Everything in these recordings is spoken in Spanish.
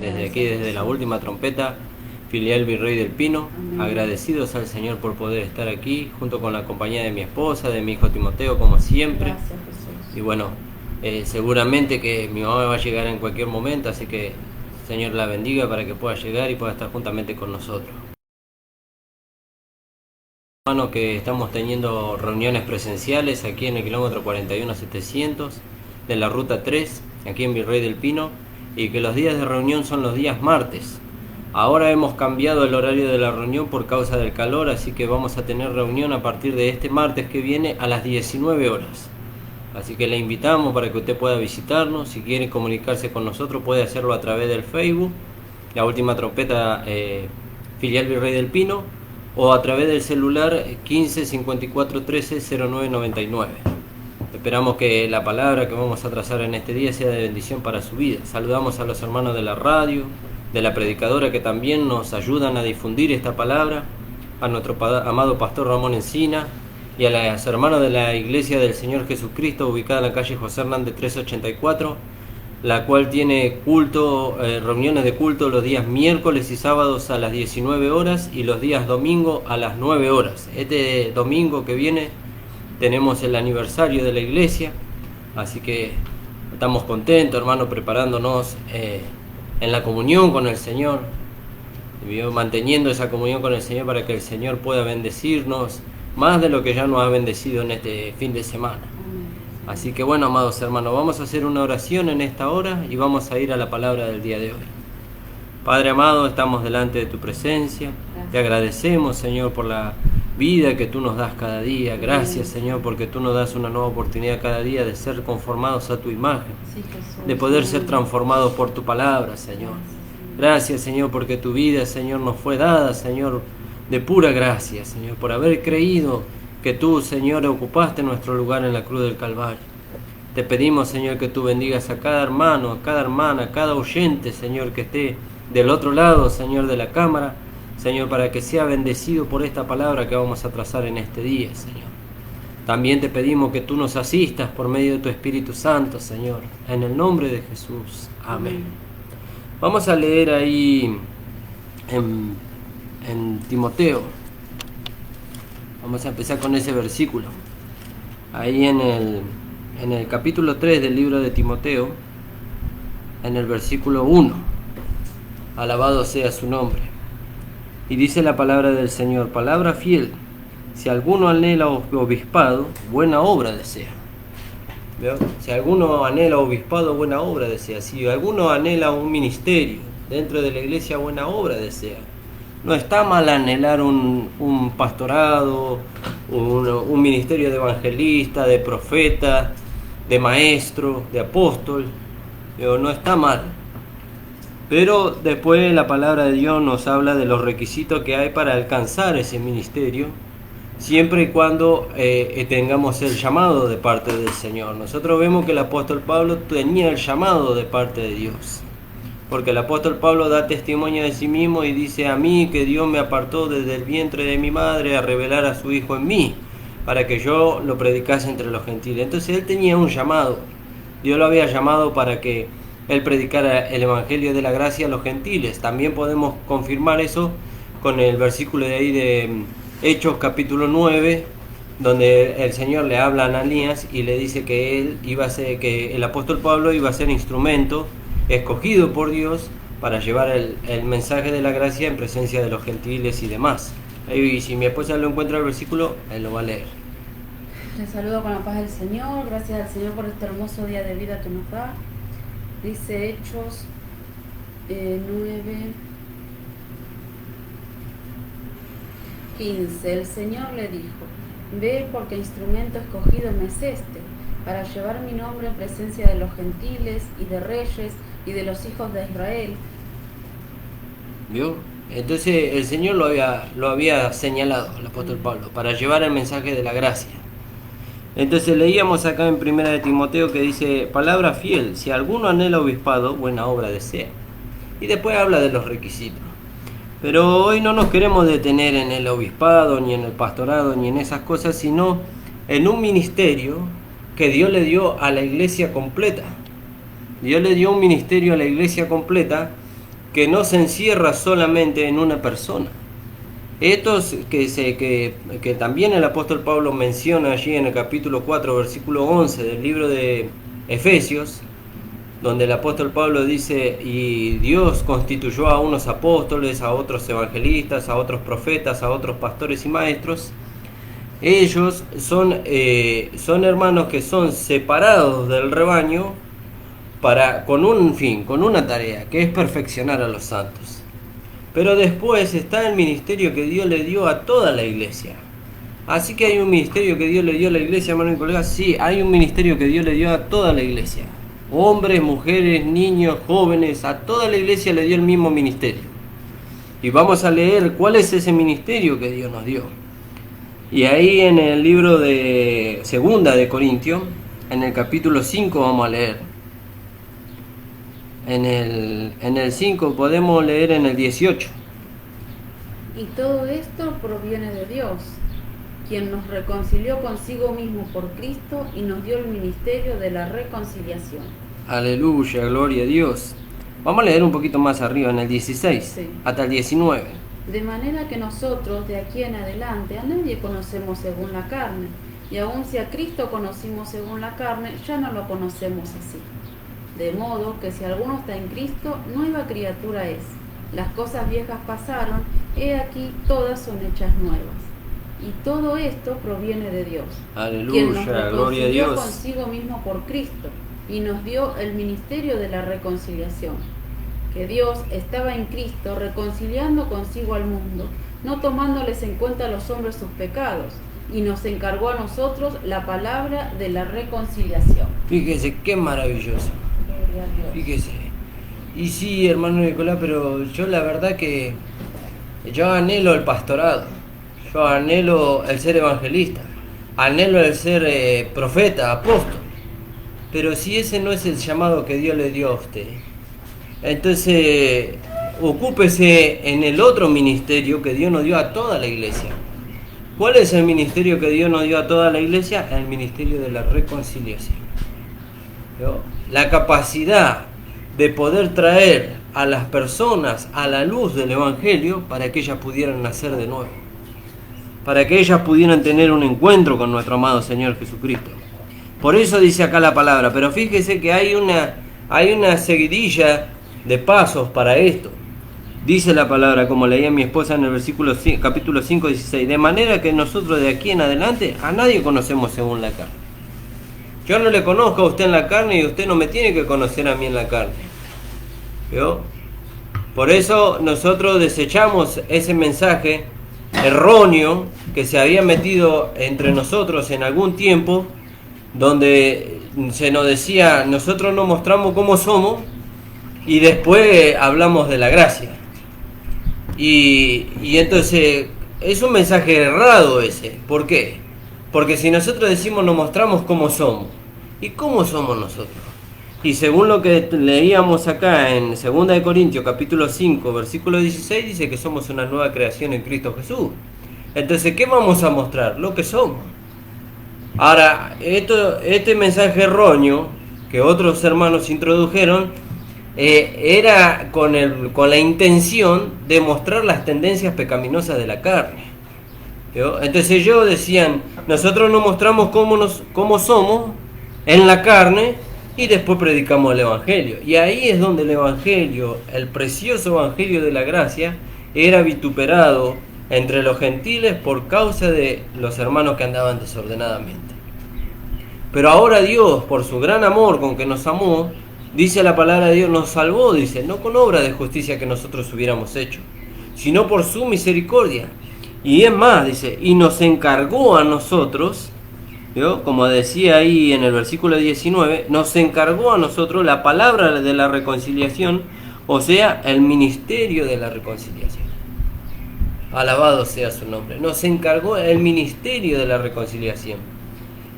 desde aquí, desde la última trompeta, filial Virrey del Pino, agradecidos al Señor por poder estar aquí, junto con la compañía de mi esposa, de mi hijo Timoteo, como siempre. Gracias, Jesús. Y bueno, seguramente que mi mamá va a llegar en cualquier momento, así que Señor la bendiga para que pueda llegar y pueda estar juntamente con nosotros. Hermano, que estamos teniendo reuniones presenciales aquí en el kilómetro 41-700 de la ruta 3, aquí en Virrey del Pino, y que los días de reunión son los días martes. Ahora hemos cambiado el horario de la reunión por causa del calor, así que vamos a tener reunión a partir de este martes que viene a las 19 horas. Así que le invitamos para que usted pueda visitarnos. Si quiere comunicarse con nosotros puede hacerlo a través del Facebook, la última trompeta filial Virrey del Pino, o a través del celular 15 54 13 09 99. Esperamos que la palabra que vamos a trazar en este día sea de bendición para su vida. Saludamos a los hermanos de la radio, de la predicadora, que también nos ayudan a difundir esta palabra, a nuestro amado pastor Ramón Encina y a los hermanos de la Iglesia del Señor Jesucristo, ubicada en la calle José Hernández 384, la cual tiene culto, reuniones de culto los días miércoles y sábados a las 19 horas y los días domingo a las 9 horas. Este domingo que viene tenemos el aniversario de la iglesia, así que estamos contentos, hermanos, preparándonos en la comunión con el Señor, manteniendo esa comunión con el Señor para que el Señor pueda bendecirnos más de lo que ya nos ha bendecido en este fin de semana. Así que bueno, amados hermanos, vamos a hacer una oración en esta hora y vamos a ir a la palabra del día de hoy. Padre amado, estamos delante de tu presencia. Gracias. Te agradecemos, Señor, por la vida que tú nos das cada día. Gracias, Señor, porque tú nos das una nueva oportunidad cada día de ser conformados a tu imagen, sí, Jesús, de poder ser transformados por tu palabra, Señor. Gracias, Señor, porque tu vida, Señor, nos fue dada, Señor, de pura gracia, Señor, por haber creído que tú, Señor, ocupaste nuestro lugar en la cruz del Calvario. Te pedimos, Señor, que tú bendigas a cada hermano, a cada hermana, a cada oyente, Señor, que esté del otro lado, Señor, de la cámara, Señor, para que sea bendecido por esta palabra que vamos a trazar en este día, Señor. También te pedimos que tú nos asistas por medio de tu Espíritu Santo, Señor, en el nombre de Jesús. Amén. Vamos a leer ahí en Timoteo. Vamos a empezar con ese versículo. Ahí en el capítulo 3 del libro de Timoteo, en el versículo 1. Alabado sea su nombre. Y dice la palabra del Señor, palabra fiel: si alguno anhela obispado, buena obra desea. ¿Veo? Si alguno anhela obispado, buena obra desea. Si alguno anhela un ministerio dentro de la iglesia, buena obra desea. No está mal anhelar un pastorado, un ministerio de evangelista, de profeta, de maestro, de apóstol. No está mal. Pero después la palabra de Dios nos habla de los requisitos que hay para alcanzar ese ministerio, siempre y cuando tengamos el llamado de parte del Señor. Nosotros vemos que el apóstol Pablo tenía el llamado de parte de Dios. Porque el apóstol Pablo da testimonio de sí mismo y dice: a mí que Dios me apartó desde el vientre de mi madre a revelar a su Hijo en mí, para que yo lo predicase entre los gentiles. Entonces él tenía un llamado. Dios lo había llamado para que él predicara el Evangelio de la gracia a los gentiles. También podemos confirmar eso con el versículo de ahí de Hechos capítulo 9, donde el Señor le habla a Ananías y le dice que él iba a ser, que el apóstol Pablo iba a ser instrumento escogido por Dios para llevar el mensaje de la gracia en presencia de los gentiles y demás. Y si mi esposa lo encuentra el versículo, él lo va a leer. Les saludo con la paz del Señor. Gracias al Señor por este hermoso día de vida que nos da. Dice Hechos 9:15. El Señor le dijo: ve, porque instrumento escogido me es este, para llevar mi nombre en presencia de los gentiles y de reyes y de los hijos de Israel. ¿Vio? Entonces el Señor lo había señalado al apóstol Pablo para llevar el mensaje de la gracia. Entonces leíamos acá en 1 de Timoteo que dice: palabra fiel, si alguno anhela obispado, buena obra desea. Y después habla de los requisitos. Pero hoy no nos queremos detener en el obispado, ni en el pastorado, ni en esas cosas, sino en un ministerio que Dios le dio a la iglesia completa. Dios le dio un ministerio a la iglesia completa, que no se encierra solamente en una persona. Estos que también el apóstol Pablo menciona allí en el capítulo 4, versículo 11 del libro de Efesios, donde el apóstol Pablo dice: y Dios constituyó a unos apóstoles, a otros evangelistas, a otros profetas, a otros pastores y maestros. Ellos son hermanos que son separados del rebaño con un fin, con una tarea, que es perfeccionar a los santos. Pero después está el ministerio que Dios le dio a toda la iglesia. Así que hay un ministerio que Dios le dio a la iglesia, hermano y colega. Sí, hay un ministerio que Dios le dio a toda la iglesia. Hombres, mujeres, niños, jóvenes, a toda la iglesia le dio el mismo ministerio. Y vamos a leer cuál es ese ministerio que Dios nos dio. Y ahí en el libro de Segunda de Corintios, en el capítulo 5 vamos a leer. En el 5 podemos leer en el 18. Y todo esto proviene de Dios, quien nos reconcilió consigo mismo por Cristo y nos dio el ministerio de la reconciliación. Aleluya, gloria a Dios. Vamos a leer un poquito más arriba, en el 16, sí, hasta el 19. De manera que nosotros de aquí en adelante a nadie conocemos según la carne, y aun si a Cristo conocimos según la carne, ya no lo conocemos así. De modo que si alguno está en Cristo, nueva criatura es. Las cosas viejas pasaron, he aquí todas son hechas nuevas. Y todo esto proviene de Dios. Aleluya, quien nos gloria a reconcilió Dios. consigo mismo por Cristo y nos dio el ministerio de la reconciliación. Que Dios estaba en Cristo reconciliando consigo al mundo, no tomándoles en cuenta a los hombres sus pecados, y nos encargó a nosotros la palabra de la reconciliación. Fíjese qué maravilloso. Gloria a Dios. Fíjese. Y sí, hermano Nicolás, pero yo la verdad que yo anhelo el pastorado, yo anhelo el ser evangelista, anhelo el ser profeta, apóstol. Pero si ese no es el llamado que Dios le dio a usted, entonces ocúpese en el otro ministerio que Dios nos dio a toda la iglesia. ¿Cuál es el ministerio que Dios nos dio a toda la iglesia? El ministerio de la reconciliación. ¿No? La capacidad de poder traer a las personas a la luz del Evangelio para que ellas pudieran nacer de nuevo, para que ellas pudieran tener un encuentro con nuestro amado Señor Jesucristo. Por eso dice acá la palabra, pero fíjese que hay una seguidilla de pasos para esto. Dice la palabra, como leía mi esposa en el versículo capítulo 5, 16, de manera que nosotros de aquí en adelante a nadie conocemos según la carne. Yo no le conozco a usted en la carne y usted no me tiene que conocer a mí en la carne. ¿Vio? Por eso nosotros desechamos ese mensaje erróneo que se había metido entre nosotros en algún tiempo, donde se nos decía, nosotros nos mostramos cómo somos y después hablamos de la gracia. Y entonces es un mensaje errado ese. ¿Por qué? Porque si nosotros decimos nos mostramos cómo somos, ¿y cómo somos nosotros? Y según lo que leíamos acá en 2 de Corintios capítulo 5 versículo 16, dice que somos una nueva creación en Cristo Jesús. Entonces, ¿qué vamos a mostrar? Lo que somos. Ahora, este mensaje erróneo que otros hermanos introdujeron era con la intención de mostrar las tendencias pecaminosas de la carne. ¿Vio? Entonces ellos decían, nosotros nos mostramos cómo somos en la carne y después predicamos el Evangelio. Y ahí es donde el Evangelio, el precioso Evangelio de la gracia, era vituperado entre los gentiles por causa de los hermanos que andaban desordenadamente. Pero ahora Dios, por su gran amor con que nos amó, dice la palabra de Dios, nos salvó, dice, no con obra de justicia que nosotros hubiéramos hecho, sino por su misericordia. Y es más, dice, y nos encargó a nosotros, ¿vio? Como decía ahí en el versículo 19, nos encargó a nosotros la palabra de la reconciliación, o sea, el ministerio de la reconciliación. Alabado sea su nombre. Nos encargó el ministerio de la reconciliación.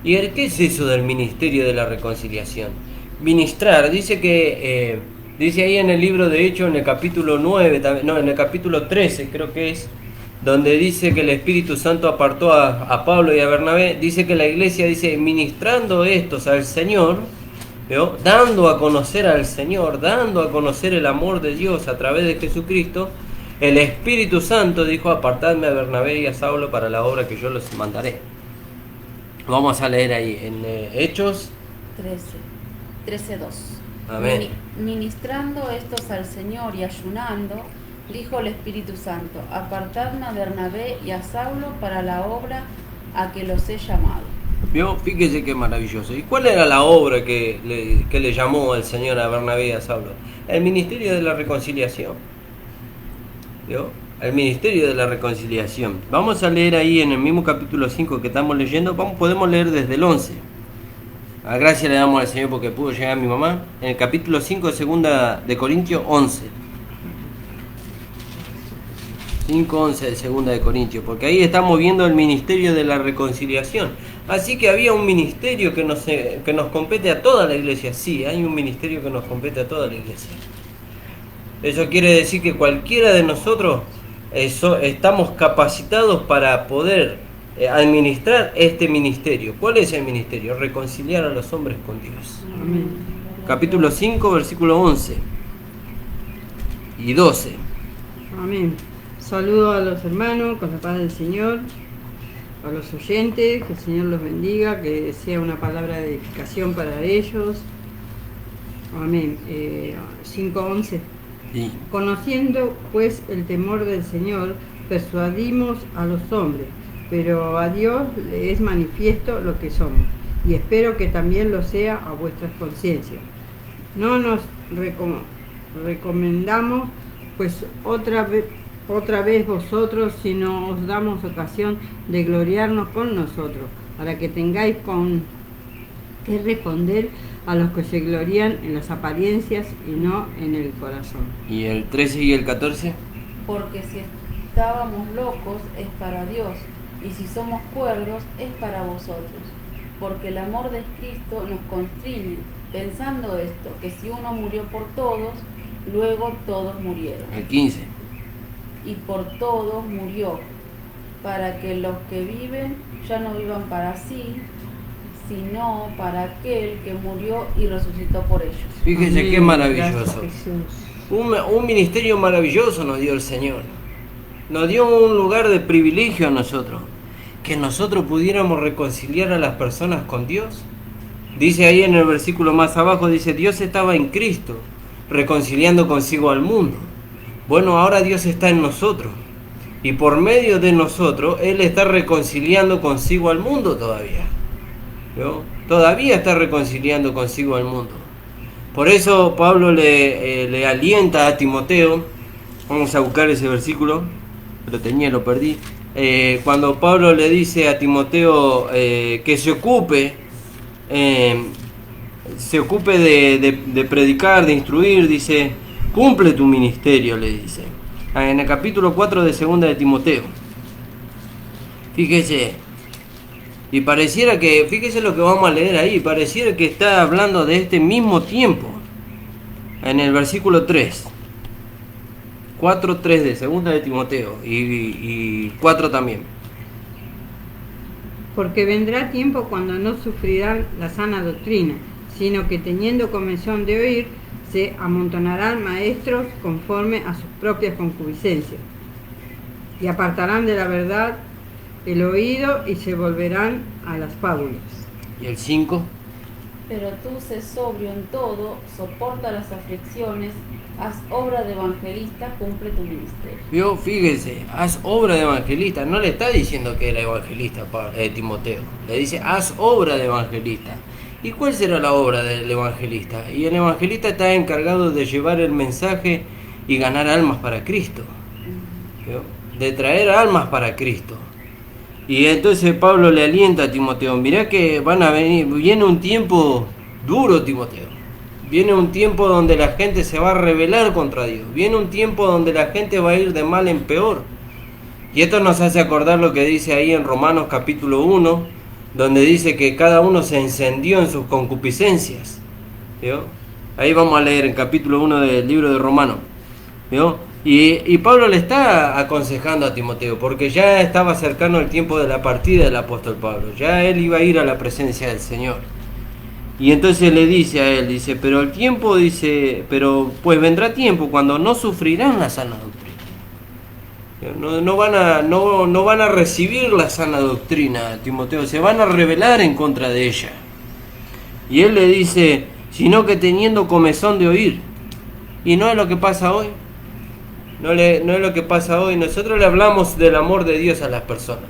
¿Y qué es eso del ministerio de la reconciliación? Ministrar, dice ahí en el libro de Hechos, en el capítulo 9, en el capítulo 13 creo que es, donde dice que el Espíritu Santo apartó a Pablo y a Bernabé, dice que la iglesia dice, ministrando estos al Señor, ¿vio? Dando a conocer al Señor, dando a conocer el amor de Dios a través de Jesucristo, el Espíritu Santo dijo: apartadme a Bernabé y a Saulo para la obra que yo los mandaré. Vamos a leer ahí en Hechos 13:2. Amén. Ministrando estos al Señor y ayunando, dijo el Espíritu Santo: apartadme a Bernabé y a Saulo para la obra a que los he llamado. ¿Vio? Fíjese qué maravilloso. ¿Y cuál era la obra que le llamó el Señor a Bernabé y a Saulo? El ministerio de la reconciliación. ¿Vio? El ministerio de la reconciliación. Vamos a leer ahí en el mismo capítulo 5 que estamos leyendo. Podemos leer desde el 11. A gracia le damos al Señor porque pudo llegar mi mamá. En el capítulo 5 de 2 de Corintios 11. 5:11 de 2 de Corintios, porque ahí estamos viendo el ministerio de la reconciliación. Así que había un ministerio que nos compete a toda la iglesia. Sí, hay un ministerio que nos compete a toda la iglesia. Eso quiere decir que cualquiera de nosotros estamos capacitados para poder administrar este ministerio. ¿Cuál es el ministerio? Reconciliar a los hombres con Dios. Amén. Capítulo 5, versículo 11 y 12. Amén. Saludo a los hermanos con la paz del Señor, a los oyentes, que el Señor los bendiga, que sea una palabra de edificación para ellos. Amén. 5:11. Sí. Conociendo pues el temor del Señor, persuadimos a los hombres, pero a Dios le es manifiesto lo que somos, y espero que también lo sea a vuestras conciencias. No nos recomendamos pues otra vez vosotros, sino os damos ocasión de gloriarnos con nosotros, para que tengáis con qué responder a los que se glorían en las apariencias y no en el corazón. ¿Y el 13 y el 14? Porque si estábamos locos es para Dios, y si somos cuerdos es para vosotros. Porque el amor de Cristo nos constriñe, pensando esto, que si uno murió por todos, luego todos murieron. El 15. Y por todos murió, para que los que viven ya no vivan para sí, sino para aquel que murió y resucitó por ellos. Fíjese Amén. qué maravilloso. Gracias, Jesús. Un ministerio maravilloso nos dio el Señor. Nos dio un lugar de privilegio a nosotros. Que nosotros pudiéramos reconciliar a las personas con Dios. Dice ahí en el versículo más abajo, dice: Dios estaba en Cristo, reconciliando consigo al mundo. Bueno, ahora Dios está en nosotros. Y por medio de nosotros, Él está reconciliando consigo al mundo todavía. ¿Vio? Todavía está reconciliando consigo al mundo. Por eso Pablo le alienta a Timoteo. Vamos a buscar ese versículo. Lo perdí. Cuando Pablo le dice a Timoteo que se ocupe de predicar, de instruir, dice: cumple tu ministerio, le dice. En el capítulo 4 de 2 de Timoteo. Fíjese. Y pareciera que, fíjese lo que vamos a leer ahí, pareciera que está hablando de este mismo tiempo. En el versículo 3. 4:3 de 2 de Timoteo y 4 también. Porque vendrá tiempo cuando no sufrirán la sana doctrina, sino que teniendo convención de oír, se amontonarán maestros conforme a sus propias concupiscencias, y apartarán de la verdad el oído y se volverán a las fábulas. Y el 5. Pero tú sé sobrio en todo, soporta las aflicciones, haz obra de evangelista, cumple tu ministerio. Vio, fíjese, haz obra de evangelista. No le está diciendo que era evangelista Timoteo. Le dice: haz obra de evangelista. ¿Y cuál será la obra del evangelista? Y el evangelista está encargado de llevar el mensaje y ganar almas para Cristo. ¿Vio? De traer almas para Cristo. Y entonces Pablo le alienta a Timoteo: mirá que viene un tiempo duro, Timoteo. Viene un tiempo donde la gente se va a rebelar contra Dios. Viene un tiempo donde la gente va a ir de mal en peor. Y esto nos hace acordar lo que dice ahí en Romanos capítulo 1, donde dice que cada uno se encendió en sus concupiscencias. ¿Vio? Ahí vamos a leer en capítulo 1 del libro de Romanos. ¿Vio? Y Pablo le está aconsejando a Timoteo, porque ya estaba cercano el tiempo de la partida del apóstol Pablo. Ya él iba a ir a la presencia del Señor. Y entonces le dice a él, dice, pero el tiempo, dice, pero pues vendrá tiempo cuando no sufrirán la sana doctrina. No van a recibir la sana doctrina, Timoteo, se van a rebelar en contra de ella. Y él le dice, sino que teniendo comezón de oír. Y no es lo que pasa hoy. No es lo que pasa hoy. Nosotros le hablamos del amor de Dios a las personas.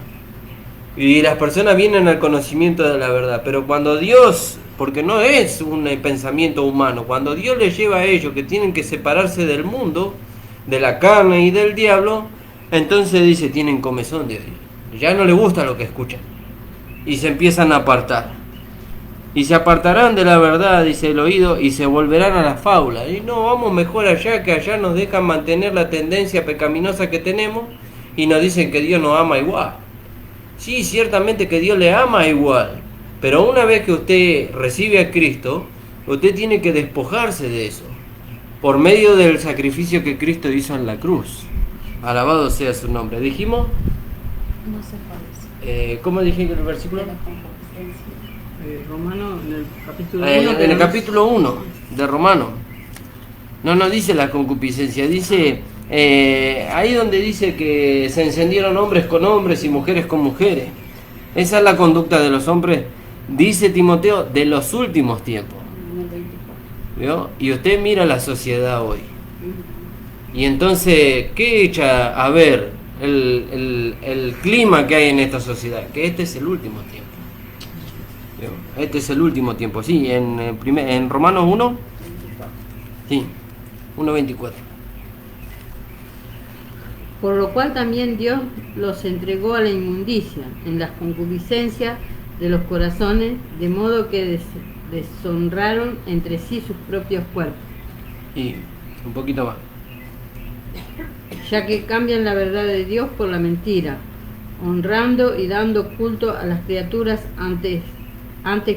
Y las personas vienen al conocimiento de la verdad. Pero cuando Dios, porque no es un pensamiento humano, cuando Dios les lleva a ellos que tienen que separarse del mundo, de la carne y del diablo, entonces dice, tienen comezón de oír. Ya no les gusta lo que escuchan. Y se empiezan a apartar. Y se apartarán de la verdad, dice el oído, y se volverán a la fábula. Y no, vamos mejor allá, que allá nos dejan mantener la tendencia pecaminosa que tenemos y nos dicen que Dios nos ama igual. Sí, ciertamente que Dios le ama igual, pero una vez que usted recibe a Cristo, usted tiene que despojarse de eso, por medio del sacrificio que Cristo hizo en la cruz. Alabado sea su nombre. ¿Dijimos? No sé cuál es. ¿Cómo dije el versículo? De la concupiscencia. Romano, en el capítulo 1. En el capítulo 1 de Romano. No dice la concupiscencia, dice ahí donde dice que se encendieron hombres con hombres y mujeres con mujeres. Esa es la conducta de los hombres, dice Timoteo, de los últimos tiempos. En el 24. ¿Vio? Y usted mira la sociedad hoy. Y entonces, ¿qué echa a ver el clima que hay en esta sociedad? Que este es el último tiempo. ¿Vio? Este es el último tiempo. Sí, en Romanos 1. 24. Sí, 1:24. Por lo cual también Dios los entregó a la inmundicia en las concupiscencias de los corazones, de modo que deshonraron entre sí sus propios cuerpos. Y un poquito más. Ya que cambian la verdad de Dios por la mentira, honrando y dando culto a las criaturas antes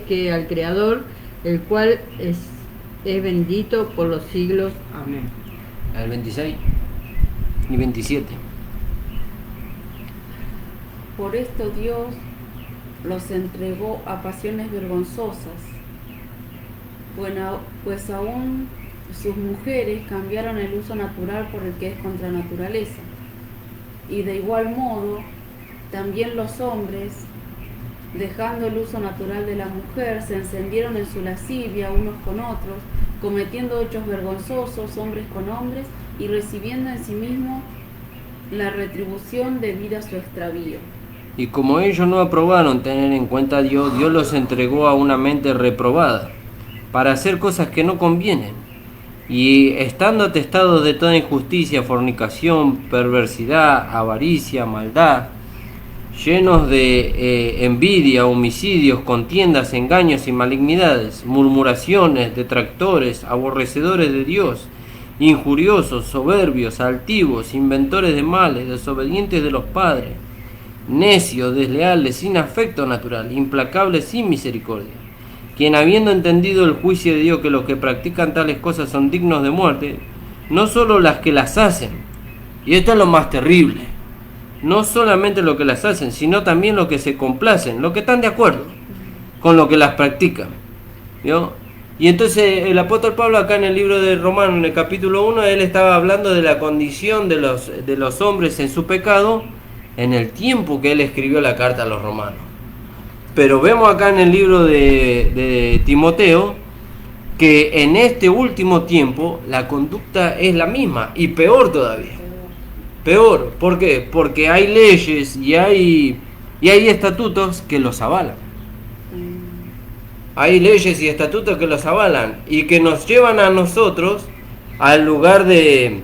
que al Creador, el cual es bendito por los siglos. Amén. Al 26 y 27. Por esto Dios los entregó a pasiones vergonzosas, pues aún sus mujeres cambiaron el uso natural por el que es contra naturaleza. Y de igual modo, también los hombres, dejando el uso natural de la mujer, se encendieron en su lascivia unos con otros, cometiendo hechos vergonzosos hombres con hombres y recibiendo en sí mismos la retribución debida a su extravío. Y como ellos no aprobaron tener en cuenta a Dios, Dios los entregó a una mente reprobada para hacer cosas que no convienen. Y estando atestados de toda injusticia, fornicación, perversidad, avaricia, maldad, llenos de envidia, homicidios, contiendas, engaños y malignidades, murmuraciones, detractores, aborrecedores de Dios, injuriosos, soberbios, altivos, inventores de males, desobedientes de los padres, necios, desleales, sin afecto natural, implacables, sin misericordia, quien habiendo entendido el juicio de Dios que los que practican tales cosas son dignos de muerte, no solo las que las hacen, y esto es lo más terrible, no solamente lo que las hacen, sino también lo que se complacen, lo que están de acuerdo con lo que las practican, ¿vio? Y entonces el apóstol Pablo acá en el libro de Romanos, en el capítulo 1, él estaba hablando de la condición de los hombres en su pecado en el tiempo que él escribió la carta a los romanos. Pero vemos acá en el libro de Timoteo que en este último tiempo la conducta es la misma y peor todavía. Peor, ¿por qué? Porque hay leyes y hay estatutos que los avalan. Hay leyes y estatutos que los avalan y que nos llevan a nosotros al lugar de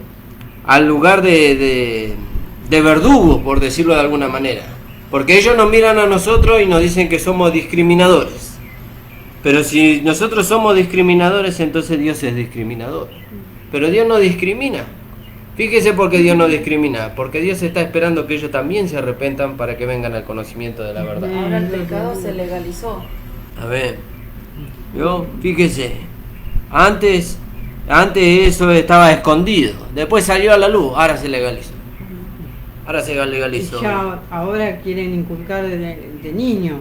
verdugos, por decirlo de alguna manera. Porque ellos nos miran a nosotros y nos dicen que somos discriminadores. Pero si nosotros somos discriminadores, entonces Dios es discriminador. Pero Dios no discrimina. Fíjese por qué Dios no discrimina. Porque Dios está esperando que ellos también se arrepentan para que vengan al conocimiento de la verdad. Ahora el pecado se legalizó. A ver, ¿yo? Fíjese. Antes eso estaba escondido. Después salió a la luz. Ahora se legalizó. Ahora se legalizó. Ya ahora quieren inculcar de niños,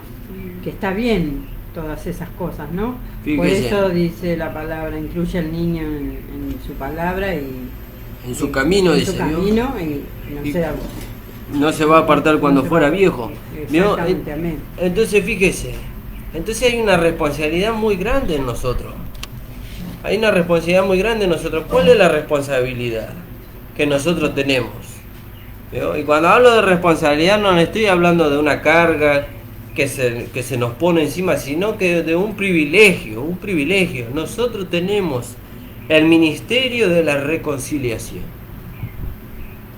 que está bien, todas esas cosas, ¿no? Fíjese. Por eso dice la palabra, incluye al niño en su palabra y En su camino, en dice su Dios. camino y no Y sea no se va a apartar cuando no se fuera va- viejo. ¿Vio? Exactamente, amén. Entonces fíjese, entonces hay una responsabilidad muy grande en nosotros. Hay una responsabilidad muy grande en nosotros. ¿Cuál es la responsabilidad que nosotros tenemos? ¿Vio? Y cuando hablo de responsabilidad no le estoy hablando de una carga que se nos pone encima, sino que de un privilegio, un privilegio. Nosotros tenemos el ministerio de la reconciliación.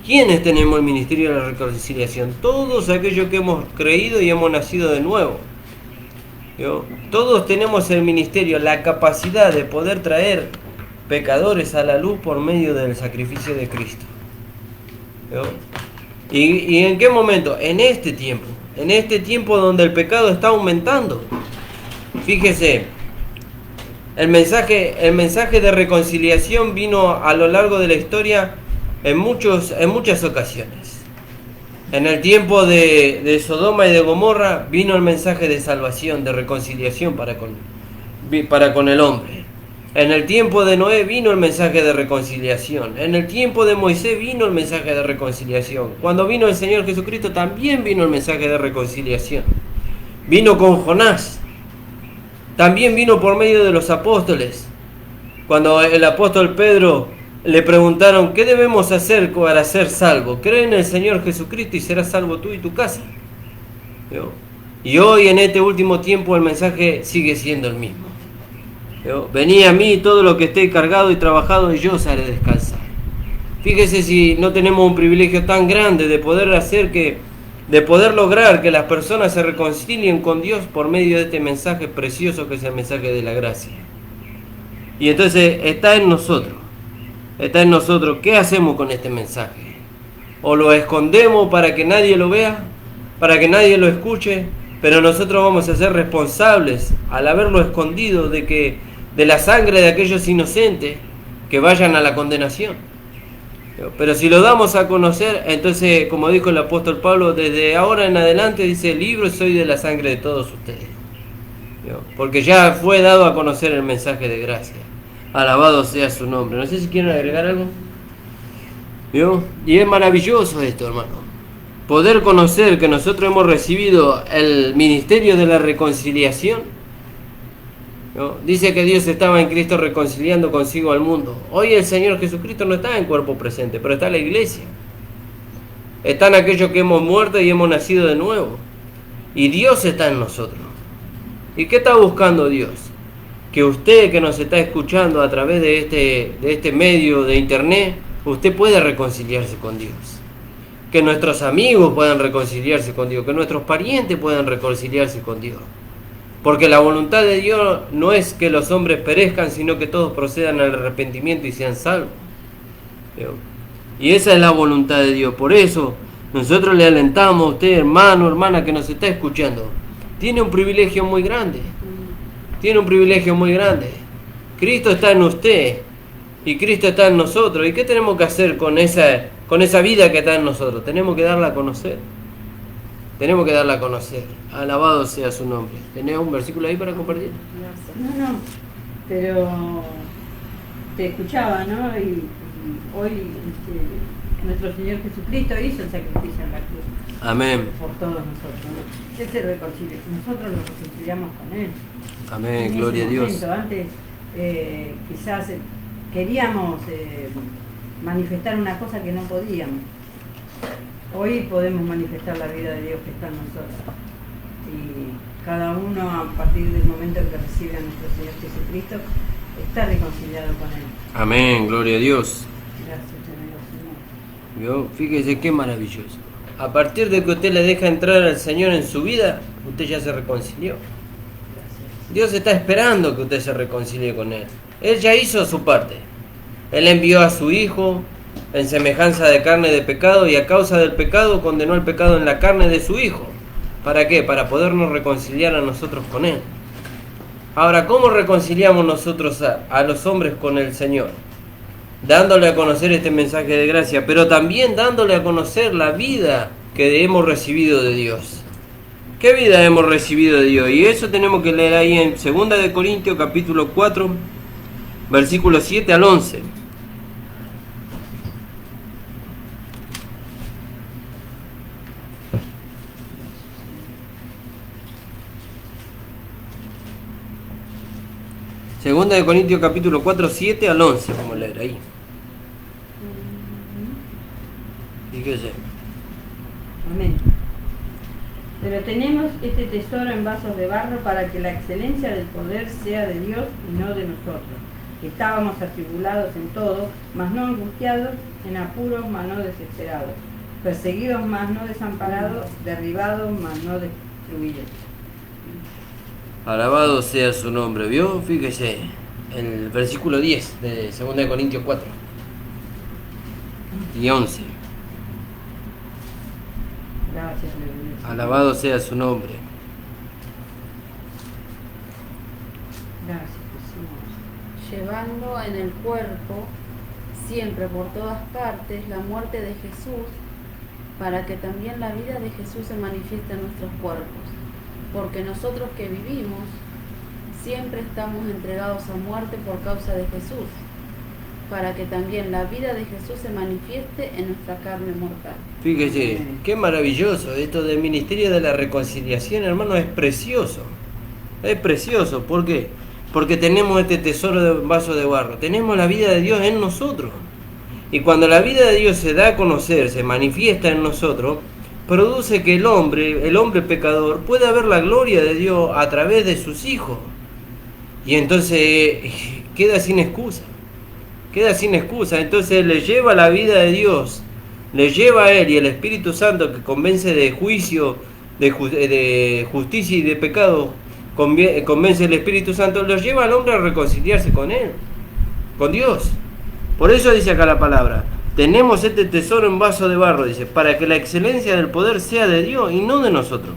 ¿Quiénes tenemos el ministerio de la reconciliación? Todos aquellos que hemos creído y hemos nacido de nuevo. ¿Vio? Todos tenemos el ministerio, la capacidad de poder traer pecadores a la luz por medio del sacrificio de Cristo. ¿Vio? ¿Y en qué momento? En este tiempo donde el pecado está aumentando. Fíjese, el mensaje de reconciliación vino a lo largo de la historia en muchas ocasiones. En el tiempo de Sodoma y de Gomorra vino el mensaje de salvación, de reconciliación para con el hombre. En el tiempo de Noé vino el mensaje de reconciliación. En el tiempo de Moisés vino el mensaje de reconciliación. Cuando vino el Señor Jesucristo también vino el mensaje de reconciliación. Vino con Jonás. También vino por medio de los apóstoles. Cuando el apóstol Pedro le preguntaron, ¿qué debemos hacer para ser salvos? Cree en el Señor Jesucristo y serás salvo tú y tu casa. ¿Vio? Y hoy en este último tiempo el mensaje sigue siendo el mismo. ¿Vio? Venid a mí todo lo que esté cargado y trabajado y yo os haré descansar. Fíjese si no tenemos un privilegio tan grande de poder lograr que las personas se reconcilien con Dios por medio de este mensaje precioso que es el mensaje de la gracia. Y entonces está en nosotros. ¿Qué hacemos con este mensaje? O lo escondemos para que nadie lo vea, para que nadie lo escuche, pero nosotros vamos a ser responsables al haberlo escondido de la sangre de aquellos inocentes que vayan a la condenación. Pero si lo damos a conocer, entonces, como dijo el apóstol Pablo, desde ahora en adelante dice, libre soy de la sangre de todos ustedes. Porque ya fue dado a conocer el mensaje de gracia. Alabado sea su nombre. No sé si quieren agregar algo. ¿Vio? Y es maravilloso esto, hermano. Poder conocer que nosotros hemos recibido el ministerio de la reconciliación. ¿No? Dice que Dios estaba en Cristo reconciliando consigo al mundo. Hoy el Señor Jesucristo no está en cuerpo presente, pero está la iglesia. Están aquellos que hemos muerto y hemos nacido de nuevo. Y Dios está en nosotros. ¿Y qué está buscando Dios? Que usted que nos está escuchando a través de este medio de internet, usted pueda reconciliarse con Dios. Que nuestros amigos puedan reconciliarse con Dios, que nuestros parientes puedan reconciliarse con Dios. Porque la voluntad de Dios no es que los hombres perezcan, sino que todos procedan al arrepentimiento y sean salvos. Y esa es la voluntad de Dios. Por eso nosotros le alentamos a usted, hermano, hermana, que nos está escuchando. Tiene un privilegio muy grande. Tiene un privilegio muy grande. Cristo está en usted y Cristo está en nosotros. ¿Y qué tenemos que hacer con esa vida que está en nosotros? Tenemos que darla a conocer. Tenemos que darla a conocer. Alabado sea su nombre. ¿Tenés un versículo ahí para compartir? No, pero te escuchaba, ¿no? Y hoy nuestro Señor Jesucristo hizo el sacrificio en la cruz. Amén. Por todos nosotros, ¿no? Él se reconcilia. Nosotros nos reconciliamos con Él. Amén, En gloria a ese Dios. momento, antes quizás queríamos manifestar una cosa que no podíamos. Hoy podemos manifestar la vida de Dios que está en nosotros. Y cada uno, a partir del momento en que recibe a nuestro Señor Jesucristo, está reconciliado con Él. Amén, gloria a Dios. Gracias, Señor. ¿Vio? Fíjese qué maravilloso. A partir de que usted le deja entrar al Señor en su vida, usted ya se reconcilió. Dios está esperando que usted se reconcilie con Él. Él ya hizo su parte. Él envió a su Hijo en semejanza de carne de pecado y a causa del pecado condenó el pecado en la carne de su Hijo. ¿Para qué? Para podernos reconciliar a nosotros con Él. Ahora, ¿cómo reconciliamos nosotros a los hombres con el Señor? Dándole a conocer este mensaje de gracia, pero también dándole a conocer la vida que hemos recibido de Dios. ¿Qué vida hemos recibido de Dios? Y eso tenemos que leer ahí en 2 de Corintios capítulo 4, versículos 7 al 11. Segunda de Corintios capítulo 4, 7 al 11. Vamos a leer ahí. Fíjese. Amén. Pero tenemos este tesoro en vasos de barro para que la excelencia del poder sea de Dios y no de nosotros, que estábamos atribulados en todo, mas no angustiados, en apuros, mas no desesperados, perseguidos, mas no desamparados, derribados, mas no destruidos. Alabado sea su nombre. ¿Vio? Fíjese, el versículo 10 de 2 de Corintios 4 y 11. Gracias, Dios. Alabado sea su nombre. Gracias, Jesús. Llevando en el cuerpo, siempre por todas partes, la muerte de Jesús, para que también la vida de Jesús se manifieste en nuestros cuerpos. Porque nosotros que vivimos, siempre estamos entregados a muerte por causa de Jesús, para que también la vida de Jesús se manifieste en nuestra carne mortal. Fíjese, qué maravilloso esto del ministerio de la reconciliación, hermano, es precioso. Es precioso, ¿por qué? Porque tenemos este tesoro de vaso de barro, tenemos la vida de Dios en nosotros. Y cuando la vida de Dios se da a conocer, se manifiesta en nosotros, produce que el hombre pecador, pueda ver la gloria de Dios a través de sus hijos. Y entonces queda sin excusa. Entonces le lleva la vida de Dios, le lleva a él, y el Espíritu Santo, que convence de juicio, de justicia y de pecado, convence el Espíritu Santo, lo lleva al hombre a reconciliarse con él, con Dios. Por eso dice acá la palabra: tenemos este tesoro en vaso de barro, dice, para que la excelencia del poder sea de Dios y no de nosotros.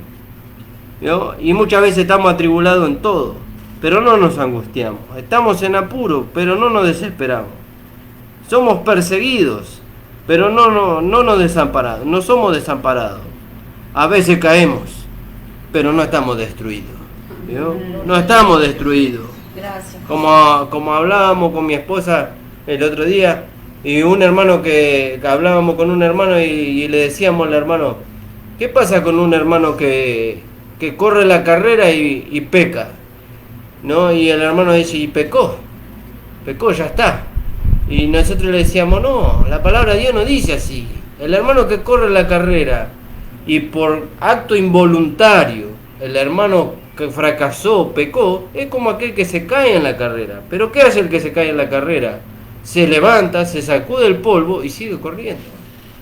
¿Vio? Y muchas veces estamos atribulados en todo, pero no nos angustiamos. Estamos en apuro, pero no nos desesperamos. Somos perseguidos, pero no nos desamparamos. No somos desamparados. A veces caemos, pero no estamos destruidos. ¿Vio? No estamos destruidos. Gracias. Como hablábamos con mi esposa el otro día, y un hermano que hablábamos con un hermano y le decíamos al hermano: ¿qué pasa con un hermano que corre la carrera y peca? ¿No? Y el hermano dice: y pecó, ya está. Y nosotros le decíamos: no, la palabra de Dios no dice así. El hermano que corre la carrera y por acto involuntario, el hermano que fracasó, pecó, es como aquel que se cae en la carrera. ¿Pero qué hace el que se cae en la carrera? Se levanta, se sacude el polvo y sigue corriendo.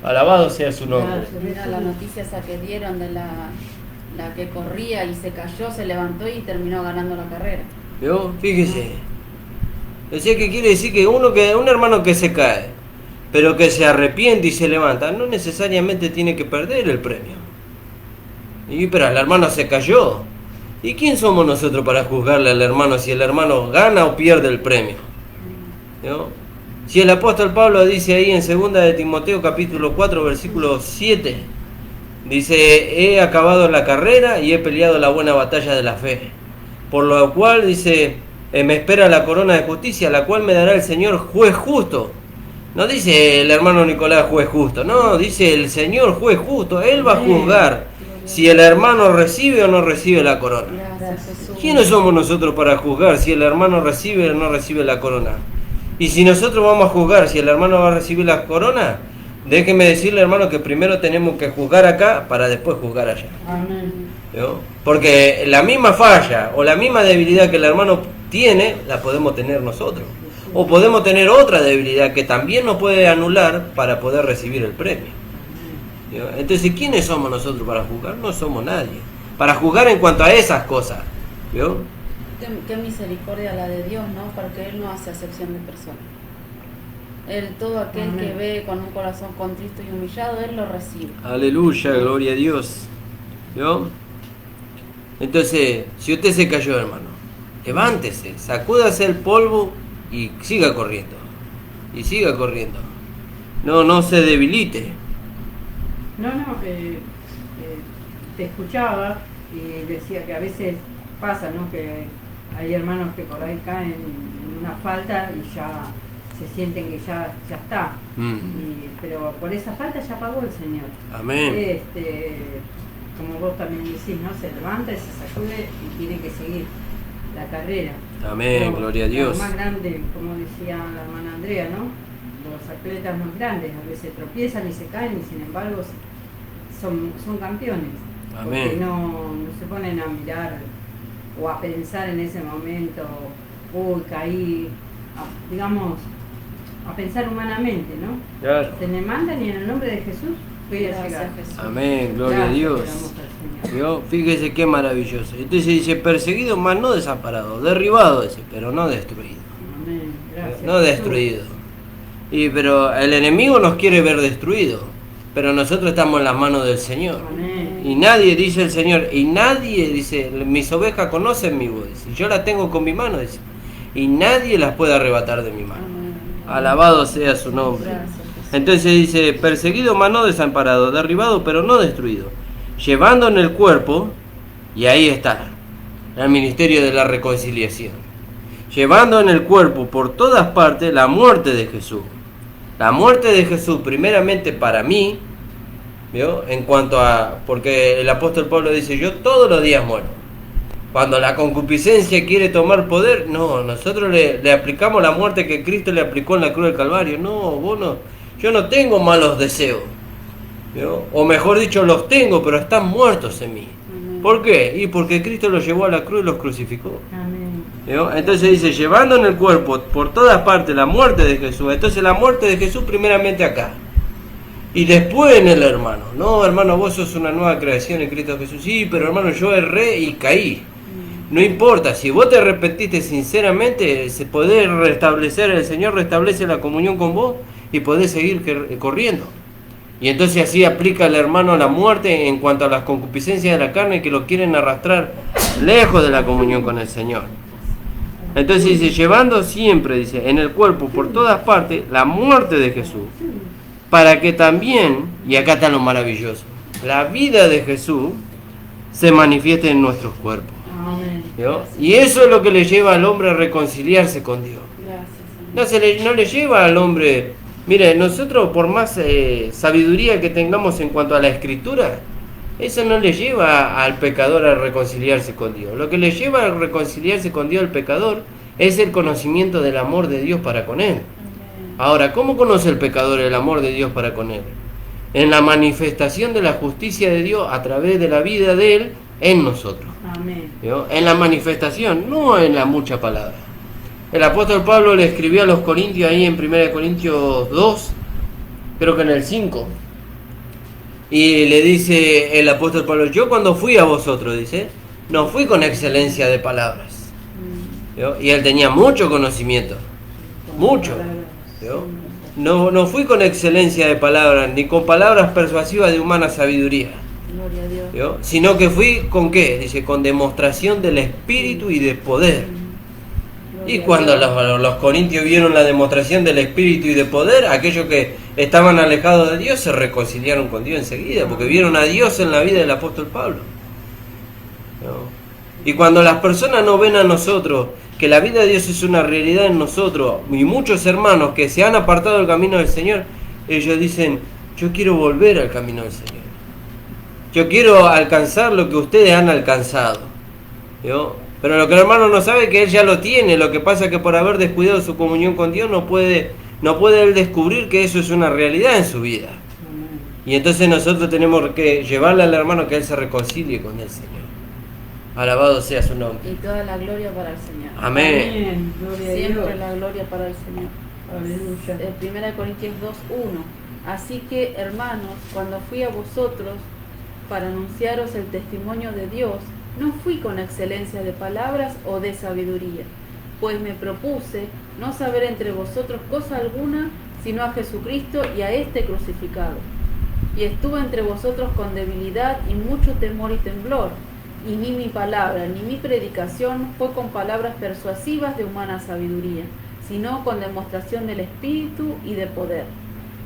Alabado sea su nombre. Mira la noticia esa que dieron de la que corría y se cayó, se levantó y terminó ganando la carrera. ¿Vio? Fíjese. Decía que quiere decir que un hermano que se cae, pero que se arrepiente y se levanta, no necesariamente tiene que perder el premio. Pero el hermano se cayó. ¿Y quién somos nosotros para juzgarle al hermano si el hermano gana o pierde el premio? ¿No? Si el apóstol Pablo dice ahí en 2 de Timoteo capítulo 4 versículo 7, dice: he acabado la carrera y he peleado la buena batalla de la fe, por lo cual, dice, me espera la corona de justicia, la cual me dará el Señor juez justo. No dice el hermano Nicolás juez justo, no, dice el Señor juez justo. Él va a juzgar si el hermano recibe o no recibe la corona. ¿Quiénes somos nosotros para juzgar si el hermano recibe o no recibe la corona? Y si nosotros vamos a juzgar si el hermano va a recibir la corona, déjeme decirle, hermano, que primero tenemos que juzgar acá para después juzgar allá. Amén. ¿No? Porque la misma falla o la misma debilidad que el hermano tiene, la podemos tener nosotros. O podemos tener otra debilidad que también nos puede anular para poder recibir el premio. ¿No? Entonces, ¿quiénes somos nosotros para juzgar? No somos nadie. Para juzgar en cuanto a esas cosas. ¿Vio? Qué misericordia la de Dios, ¿no? Porque Él no hace acepción de personas. Él, todo aquel Amén. que ve con un corazón contristo y humillado, Él lo recibe. Aleluya, gloria a Dios. ¿Vio? Entonces, si usted se cayó, hermano, levántese, sacúdase el polvo y siga corriendo. Y siga corriendo. No se debilite. No, te escuchaba y decía que a veces pasa, ¿no? Que hay hermanos que por ahí caen en una falta y ya se sienten que ya está. Pero por esa falta ya pagó el Señor. Amén. Como vos también decís, ¿no? Se levanta y se sacude y tiene que seguir la carrera. Amén, Pero gloria a Dios. Lo más grande, como decía la hermana Andrea, ¿no? Los atletas más grandes a veces tropiezan y se caen y sin embargo son campeones. Amén. Porque no se ponen a mirar o a pensar en ese momento, uy, caí, digamos, a pensar humanamente, ¿no? Claro. Se le mandan y en el nombre de Jesús voy a Gracias, llegar. Jesús. Amén, gloria a Gracias, Dios. te damos al Señor. ¿Vio? Fíjese qué maravilloso. Entonces dice, perseguido, mas no desamparado, derribado, dice, pero no destruido. Amén, gracias. No destruido. Pero el enemigo nos quiere ver destruido, pero nosotros estamos en las manos del Señor. Amén. Y nadie, dice el Señor, y nadie, dice, mis ovejas conocen mi voz, dice, yo las tengo con mi mano, dice, y nadie las puede arrebatar de mi mano. Amén. Alabado sea su nombre. Gracias, Jesús. Entonces dice, perseguido mas no desamparado, derribado pero no destruido, llevando en el cuerpo, y ahí está, el ministerio de la reconciliación, llevando en el cuerpo por todas partes la muerte de Jesús. La muerte de Jesús primeramente para mí, ¿vio? En cuanto a, porque el apóstol Pablo dice, yo todos los días muero. Cuando la concupiscencia quiere tomar poder, no, nosotros le aplicamos la muerte que Cristo le aplicó en la cruz del Calvario. No, vos no, yo no tengo malos deseos, ¿vio? O mejor dicho, los tengo, pero están muertos en mí. Amén. ¿Por qué? Y porque Cristo los llevó a la cruz y los crucificó. Amén. ¿Vio? Entonces dice, llevando en el cuerpo por todas partes la muerte de Jesús. Entonces la muerte de Jesús primeramente acá. Y después en el hermano. No, hermano, vos sos una nueva creación en Cristo Jesús. Sí, pero hermano, yo erré y caí. No importa, si vos te arrepentiste sinceramente, se puede restablecer, el Señor restablece la comunión con vos y podés seguir corriendo. Y entonces así aplica el hermano la muerte en cuanto a las concupiscencias de la carne que lo quieren arrastrar lejos de la comunión con el Señor. Entonces dice, llevando siempre, dice, en el cuerpo por todas partes la muerte de Jesús, para que también, y acá está lo maravilloso, la vida de Jesús se manifieste en nuestros cuerpos. Amén. ¿Vio? Y eso es lo que le lleva al hombre a reconciliarse con Dios. Gracias, Señor. No le lleva al hombre. Mire, nosotros por más sabiduría que tengamos en cuanto a la escritura, eso no le lleva al pecador a reconciliarse con Dios. Lo que le lleva a reconciliarse con Dios al pecador es el conocimiento del amor de Dios para con él. Amén. Ahora, ¿cómo conoce el pecador el amor de Dios para con él? En la manifestación de la justicia de Dios a través de la vida de él en nosotros. Amén. ¿Vio? En la manifestación, no en la mucha palabra. El apóstol Pablo le escribió a los corintios ahí en 1 Corintios 2, creo que en el 5, y le dice el apóstol Pablo, yo cuando fui a vosotros, dice, no fui con excelencia de palabras. ¿Vio? Y él tenía mucho conocimiento, mucho. ¿Vio? No fui con excelencia de palabras, ni con palabras persuasivas de humana sabiduría. Gloria a Dios. ¿Vio? Sino que fui con ¿qué? Dice, con demostración del espíritu y de poder. Gloria Y a cuando Dios. los corintios vieron la demostración del espíritu y de poder, aquellos que estaban alejados de Dios se reconciliaron con Dios enseguida, porque vieron a Dios en la vida del apóstol Pablo. ¿No? Y cuando las personas no ven a nosotros, que la vida de Dios es una realidad en nosotros, y muchos hermanos que se han apartado del camino del Señor, ellos dicen, yo quiero volver al camino del Señor. Yo quiero alcanzar lo que ustedes han alcanzado. ¿Vio? Pero lo que el hermano no sabe es que él ya lo tiene. Lo que pasa es que por haber descuidado su comunión con Dios no puede él descubrir que eso es una realidad en su vida. Amén. Y entonces nosotros tenemos que llevarle al hermano que él se reconcilie con el Señor. Alabado sea su nombre. Y toda la gloria para el Señor. Amén. Amén. Gloria a Siempre Dios. la gloria para el Señor. Aleluya. 1 Corintios 2:1. Así que, hermanos, cuando fui a vosotros para anunciaros el testimonio de Dios, no fui con excelencia de palabras o de sabiduría, pues me propuse no saber entre vosotros cosa alguna, sino a Jesucristo y a este crucificado. Y estuve entre vosotros con debilidad y mucho temor y temblor, y ni mi palabra ni mi predicación fue con palabras persuasivas de humana sabiduría, sino con demostración del Espíritu y de poder,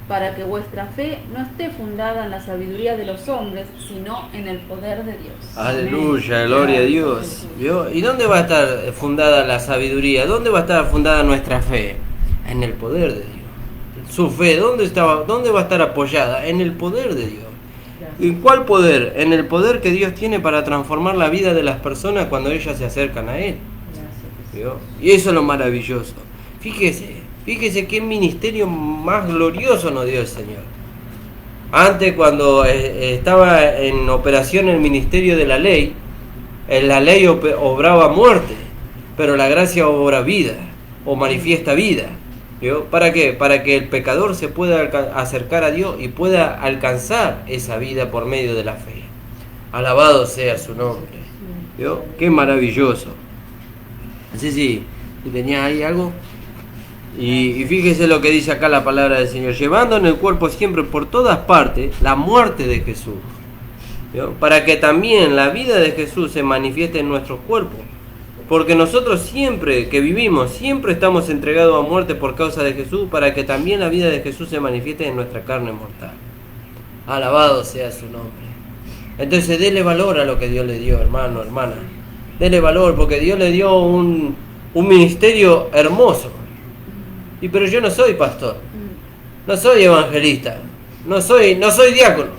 para que vuestra fe no esté fundada en la sabiduría de los hombres, sino en el poder de Dios. Aleluya, gloria a Dios. ¿Vio? ¿Y dónde va a estar fundada la sabiduría? ¿Dónde va a estar fundada nuestra fe? En el poder de Dios. Su fe, ¿dónde va a estar apoyada? En el poder de Dios. ¿Y cuál poder? En el poder que Dios tiene para transformar la vida de las personas cuando ellas se acercan a Él. ¿Vio? Y eso es lo maravilloso. Fíjese qué ministerio más glorioso nos dio el Señor. Antes, cuando estaba en operación el ministerio de la ley obraba muerte, pero la gracia obra vida, o manifiesta vida. ¿Vio? ¿Para qué? Para que el pecador se pueda acercar a Dios y pueda alcanzar esa vida por medio de la fe. Alabado sea su nombre. ¿Vio? Qué maravilloso. No sé si tenía ahí algo. Y fíjese lo que dice acá la palabra del Señor: llevando en el cuerpo siempre por todas partes la muerte de Jesús, ¿vio? Para que también la vida de Jesús se manifieste en nuestros cuerpos. Porque nosotros siempre que vivimos, siempre estamos entregados a muerte por causa de Jesús, para que también la vida de Jesús se manifieste en nuestra carne mortal. Alabado sea su nombre. Entonces dele valor a lo que Dios le dio, hermano, hermana. Dele valor, porque Dios le dio un ministerio hermoso. Pero yo no soy pastor, no soy evangelista, no soy diácono,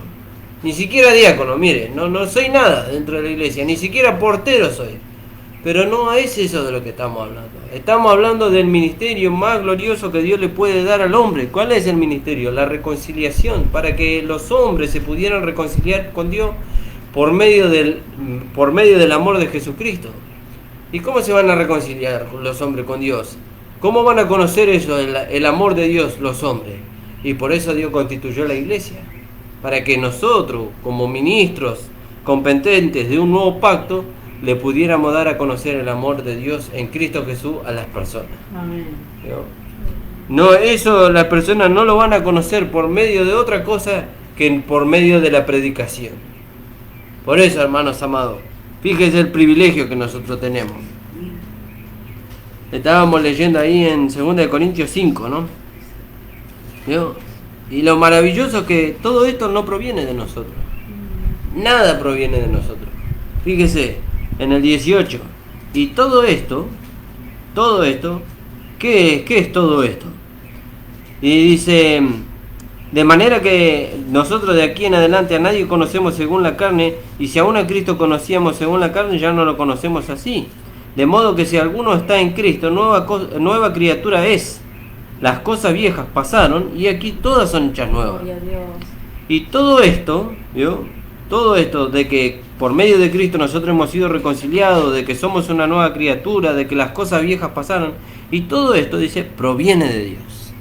ni siquiera diácono, mire, no soy nada dentro de la iglesia, ni siquiera portero soy. Pero no es eso de lo que estamos hablando. Estamos hablando del ministerio más glorioso que Dios le puede dar al hombre. ¿Cuál es el ministerio? La reconciliación, para que los hombres se pudieran reconciliar con Dios por medio del amor de Jesucristo. ¿Y cómo se van a reconciliar los hombres con Dios? ¿Cómo van a conocer eso, el amor de Dios, los hombres? Y por eso Dios constituyó la iglesia, para que nosotros, como ministros competentes de un nuevo pacto, le pudiéramos dar a conocer el amor de Dios en Cristo Jesús a las personas. Amén. No, eso las personas no lo van a conocer por medio de otra cosa que por medio de la predicación. Por eso, hermanos amados, fíjense el privilegio que nosotros tenemos. Estábamos leyendo ahí en 2 Corintios 5, ¿no? ¿Vio? Y lo maravilloso es que todo esto no proviene de nosotros. Nada proviene de nosotros. Fíjese, en el 18. Y todo esto, ¿qué es todo esto? Y dice: de manera que nosotros de aquí en adelante a nadie conocemos según la carne, y si aún a Cristo conocíamos según la carne, ya no lo conocemos así. De modo que si alguno está en Cristo, nueva criatura es. Las cosas viejas pasaron y aquí todas son hechas nuevas. Gloria a Dios. Y todo esto, ¿vio? Todo esto de que por medio de Cristo nosotros hemos sido reconciliados, de que somos una nueva criatura, de que las cosas viejas pasaron, y todo esto, dice, proviene de Dios.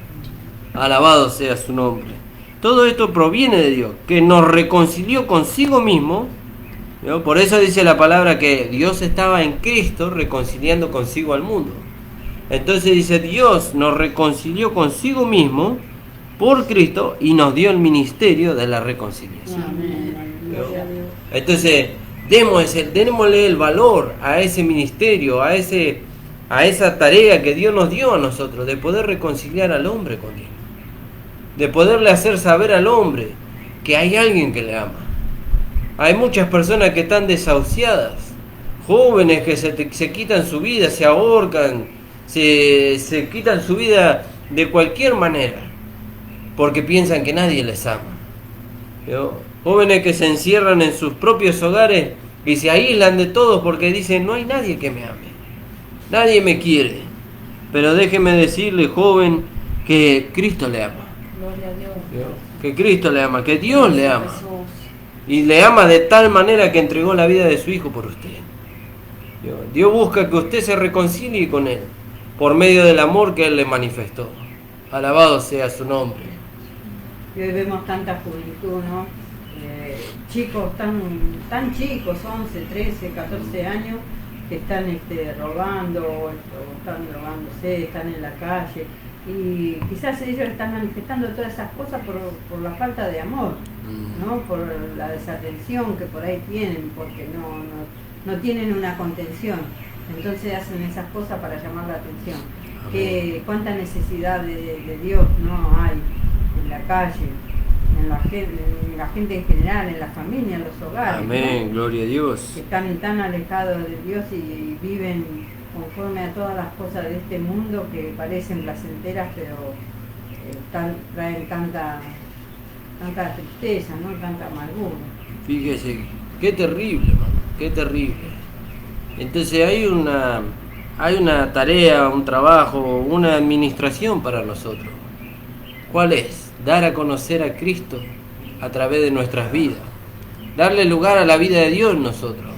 Alabado sea su nombre. Todo esto proviene de Dios, que nos reconcilió consigo mismo. ¿No? Por eso dice la palabra que Dios estaba en Cristo reconciliando consigo al mundo. Entonces dice: Dios nos reconcilió consigo mismo por Cristo y nos dio el ministerio de la reconciliación. Amén. ¿No? Entonces démosle el valor a ese ministerio, a esa tarea que Dios nos dio a nosotros, de poder reconciliar al hombre con Dios, de poderle hacer saber al hombre que hay alguien que le ama. Hay muchas personas que están desahuciadas, jóvenes que se quitan su vida, se ahorcan, se quitan su vida de cualquier manera, porque piensan que nadie les ama. ¿Vio? Jóvenes que se encierran en sus propios hogares y se aíslan de todos porque dicen: no hay nadie que me ame, nadie me quiere. Pero déjeme decirle, joven, que Cristo le ama. Gloria a Dios. ¿Vio? Que Cristo le ama, que Dios le ama. Jesús. Y le ama de tal manera que entregó la vida de su Hijo por usted. Dios busca que usted se reconcilie con Él por medio del amor que Él le manifestó. Alabado sea su nombre. Y hoy vemos tanta juventud, ¿no? Chicos tan chicos, 11, 13, 14 años, que están robando o están drogándose, están en la calle. Y quizás ellos están manifestando todas esas cosas por la falta de amor, ¿no? Por la desatención que por ahí tienen, porque no tienen una contención. Entonces hacen esas cosas para llamar la atención. Cuánta necesidad de Dios no hay en la calle, en la gente en general, en la familia, en los hogares. Amén, ¿no? gloria a Dios. Que están tan alejados de Dios y viven conforme a todas las cosas de este mundo que parecen placenteras, pero traen tanta tristeza, ¿no? Tanta amargura. Fíjese, qué terrible, hermano, qué terrible. Entonces hay una tarea, un trabajo, una administración para nosotros. ¿Cuál es? Dar a conocer a Cristo a través de nuestras vidas. Darle lugar a la vida de Dios en nosotros.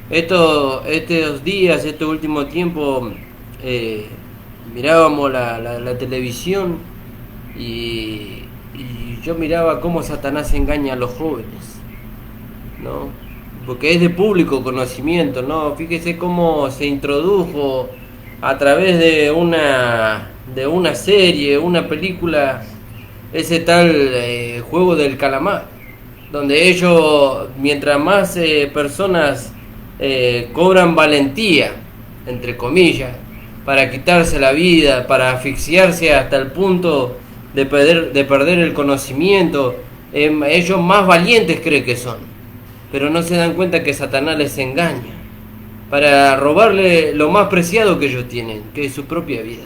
Estos días, este último tiempo, mirábamos la televisión y yo miraba cómo Satanás engaña a los jóvenes, ¿no? Porque es de público conocimiento, ¿no? Fíjese cómo se introdujo a través de una serie, una película, ese tal juego del calamar, donde ellos, mientras más personas cobran valentía, entre comillas, para quitarse la vida, para asfixiarse hasta el punto de perder el conocimiento, ellos más valientes creen que son, pero no se dan cuenta que Satanás les engaña para robarle lo más preciado que ellos tienen, que es su propia vida,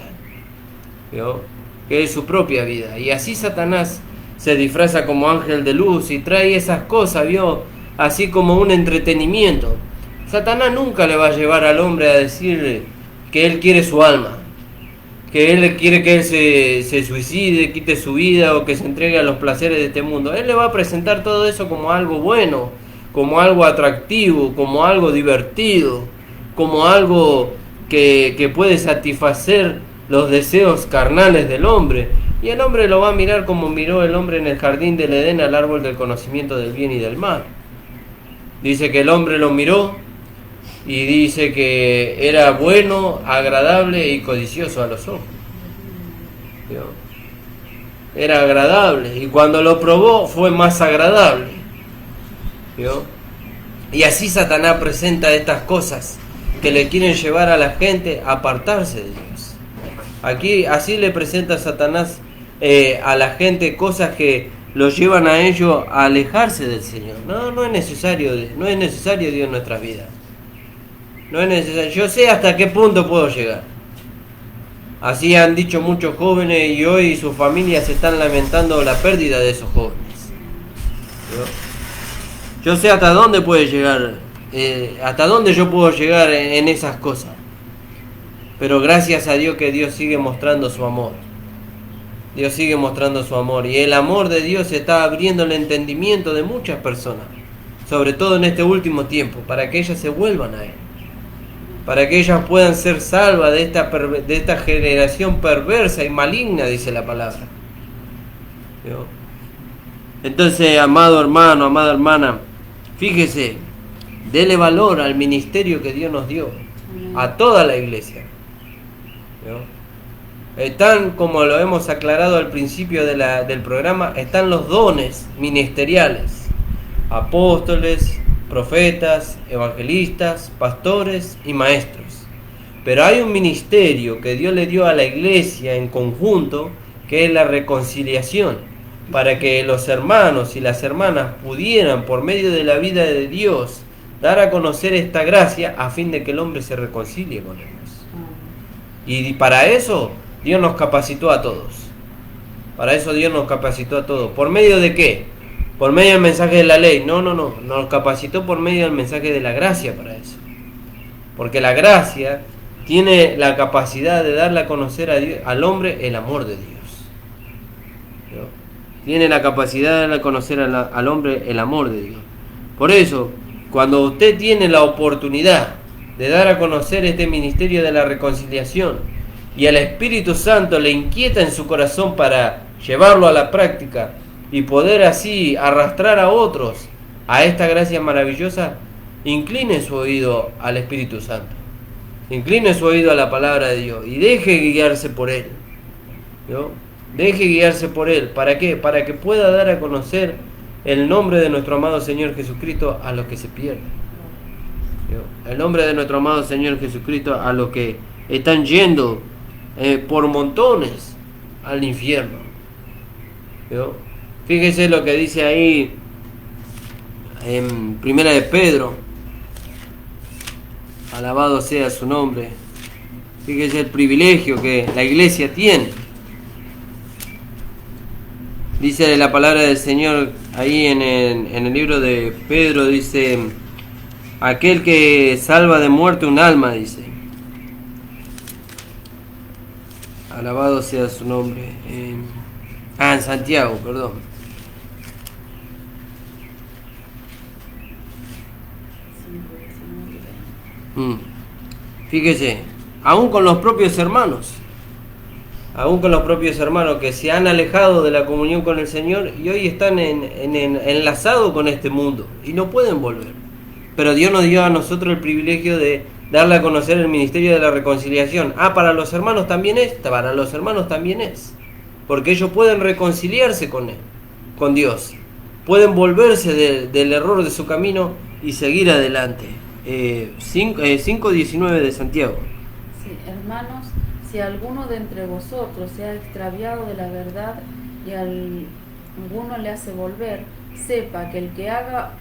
¿vio? Que es su propia vida. Y así Satanás se disfraza como ángel de luz y trae esas cosas, ¿vio? Así como un entretenimiento. Satanás nunca le va a llevar al hombre a decir que él quiere su alma, que él quiere que él se suicide, quite su vida o que se entregue a los placeres de este mundo. Él le va a presentar todo eso como algo bueno, como algo atractivo, como algo divertido, como algo que puede satisfacer los deseos carnales del hombre. Y el hombre lo va a mirar como miró el hombre en el jardín del Edén al árbol del conocimiento del bien y del mal. Dice que el hombre lo miró y dice que era bueno, agradable y codicioso a los ojos. ¿Vio? Era agradable y cuando lo probó fue más agradable. ¿Vio? Y así Satanás presenta estas cosas que le quieren llevar a la gente a apartarse de Dios. Aquí así le presenta Satanás a la gente cosas que los llevan a ellos a alejarse del Señor. No es necesario Dios en nuestras vidas. No es necesario. Yo sé hasta qué punto puedo llegar. Así han dicho muchos jóvenes y hoy sus familias se están lamentando la pérdida de esos jóvenes. Yo sé hasta dónde puede llegar, hasta dónde yo puedo llegar en esas cosas. Pero gracias a Dios que Dios sigue mostrando su amor. Dios sigue mostrando su amor. Y el amor de Dios está abriendo el entendimiento de muchas personas. Sobre todo en este último tiempo. Para que ellas se vuelvan a Él. Para que ellas puedan ser salvas de esta generación perversa y maligna, dice la palabra. ¿Vio? Entonces, amado hermano, amada hermana, fíjese, dele valor al ministerio que Dios nos dio. A toda la iglesia. Están, como lo hemos aclarado al principio del programa, están los dones ministeriales: apóstoles, profetas, evangelistas, pastores y maestros. Pero hay un ministerio que Dios le dio a la iglesia en conjunto, que es la reconciliación, para que los hermanos y las hermanas pudieran, por medio de la vida de Dios, dar a conocer esta gracia a fin de que el hombre se reconcilie con ellos. Y para eso Dios nos capacitó a todos. Para eso Dios nos capacitó a todos. ¿Por medio de qué? Por medio del mensaje de la ley. No. Nos capacitó por medio del mensaje de la gracia para eso. Porque la gracia tiene la capacidad de darle a conocer a Dios, al hombre el amor de Dios. ¿No? Tiene la capacidad de darle a conocer al hombre el amor de Dios. Por eso, cuando usted tiene la oportunidad de dar a conocer este ministerio de la reconciliación y el Espíritu Santo le inquieta en su corazón para llevarlo a la práctica y poder así arrastrar a otros a esta gracia maravillosa, incline su oído al Espíritu Santo, incline su oído a la palabra de Dios y deje guiarse por Él, ¿no? Deje guiarse por Él. ¿Para qué? Para que pueda dar a conocer el nombre de nuestro amado Señor Jesucristo a los que se pierden. El nombre de nuestro amado Señor Jesucristo a los que están yendo por montones al infierno. ¿Vio? Fíjese lo que dice ahí en Primera de Pedro. Alabado sea su nombre. Fíjese el privilegio que la iglesia tiene. Dice la palabra del Señor ahí en el libro de Pedro, dice: aquel que salva de muerte un alma, dice. Alabado sea su nombre. En Santiago, perdón. Fíjese, aún con los propios hermanos que se han alejado de la comunión con el Señor y hoy están enlazados con este mundo y no pueden volver. Pero Dios nos dio a nosotros el privilegio de darle a conocer el ministerio de la reconciliación. Para los hermanos también es, porque ellos pueden reconciliarse con Él, con Dios, pueden volverse del error de su camino y seguir adelante. 5:19 de Santiago. Sí, hermanos, si alguno de entre vosotros se ha extraviado de la verdad y alguno le hace volver, sepa que el que haga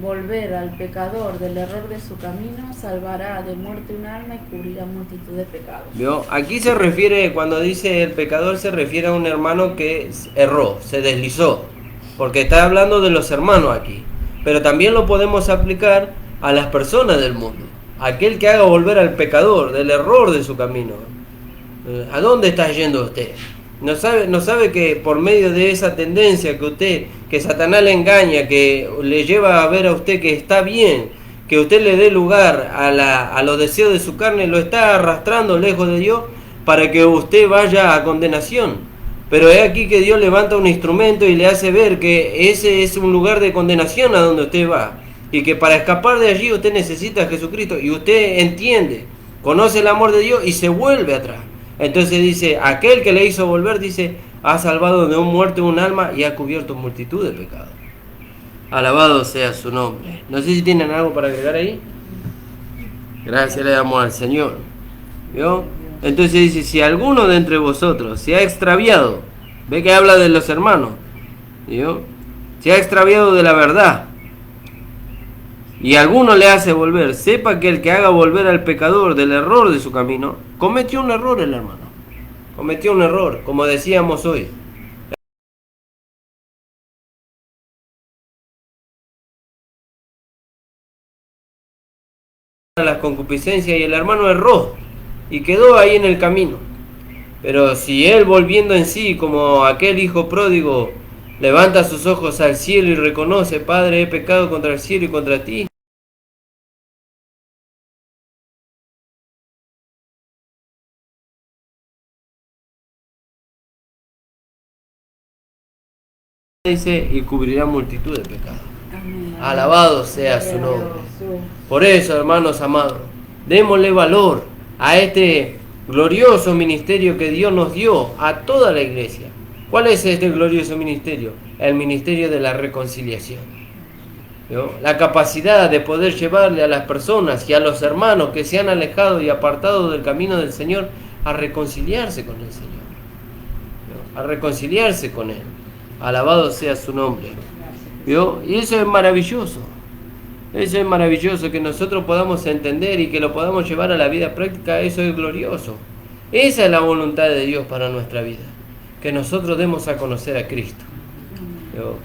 volver al pecador del error de su camino salvará de muerte un alma y cubrirá multitud de pecados. ¿Vio? Aquí se refiere, cuando dice el pecador, se refiere a un hermano que erró, se deslizó, porque está hablando de los hermanos aquí, pero también lo podemos aplicar a las personas del mundo. Aquel que haga volver al pecador del error de su camino. ¿A dónde está yendo usted? No sabe que por medio de esa tendencia que Satanás le engaña, que le lleva a ver a usted que está bien, que usted le dé lugar a los deseos de su carne, lo está arrastrando lejos de Dios para que usted vaya a condenación. Pero es aquí que Dios levanta un instrumento y le hace ver que ese es un lugar de condenación a donde usted va. Y que para escapar de allí usted necesita a Jesucristo. Y usted entiende, conoce el amor de Dios y se vuelve atrás. Entonces dice, aquel que le hizo volver, dice, ha salvado de un muerte un alma y ha cubierto multitud de pecados. Alabado sea su nombre. No sé si tienen algo para agregar ahí. Gracias le damos al Señor. ¿Vio? Entonces dice, si alguno de entre vosotros se ha extraviado, ve que habla de los hermanos, ¿vio? Se ha extraviado de la verdad y alguno le hace volver, sepa que el que haga volver al pecador del error de su camino, cometió un error el hermano. Cometió un error, como decíamos hoy. Las concupiscencias y el hermano erró y quedó ahí en el camino. Pero si él, volviendo en sí como aquel hijo pródigo, levanta sus ojos al cielo y reconoce: Padre, he pecado contra el cielo y contra ti, dice, y cubrirá multitud de pecados. Amén. Alabado sea su nombre. Por eso, hermanos amados, démosle valor a este glorioso ministerio que Dios nos dio a toda la iglesia. ¿Cuál es este glorioso ministerio? El ministerio de la reconciliación. ¿Vio? La capacidad de poder llevarle a las personas y a los hermanos que se han alejado y apartado del camino del Señor a reconciliarse con el Señor. ¿Vio? A reconciliarse con Él. Alabado sea su nombre. ¿Vio? Y eso es maravilloso. Eso es maravilloso, que nosotros podamos entender y que lo podamos llevar a la vida práctica. Eso es glorioso. Esa es la voluntad de Dios para nuestra vida, que nosotros demos a conocer a Cristo. ¿Vio?